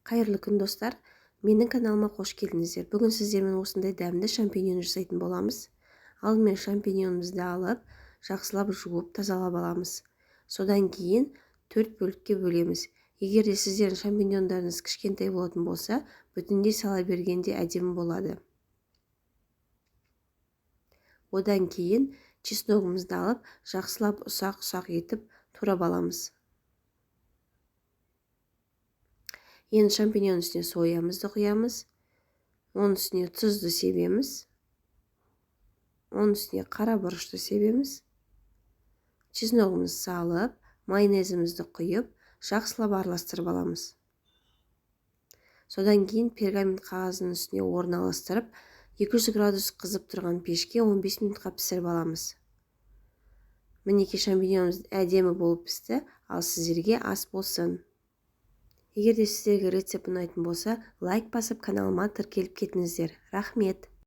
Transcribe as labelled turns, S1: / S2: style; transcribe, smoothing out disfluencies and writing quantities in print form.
S1: Қайырлы күн достар, менің каналыма қош келдіңіздер. Бүгін сіздермен осындай дәмді шампиньон жасайтын боламыз. Алдымен шампиньонымызды алып, жақсылап жуып, тазалап аламыз. Содан кейін 4 бөлікке бөлеміз. Егер де сіздердің шампиньондарыңыз кішкентай болатын болса, бүтіндей сала бергенде әдемі болады. Одан кейін чесногымызды алып, жақсылап ұсақ-ұсақ етіп турап аламыз. Енді шампиньон үстіне соямызды құямыз. Оның үстіне тұзды себеміз. Оның үстіне қара бұрышты себеміз. Чесногымызды салып, майонезімізді құйып, жақсылап араластырып аламыз. Содан кейін пергамент қағазының үстіне орналастырып, 200 градус қызып тұрған пешке 15 минутқа пісіріп аламыз. Мінекей шампиньонымыз әдемі болып пісті, ал сіздерге ас болсын. Егер де сіздерге рецепт ұнайтын болса, лайк басып каналыма тіркеліп кетіңіздер. Рахмет!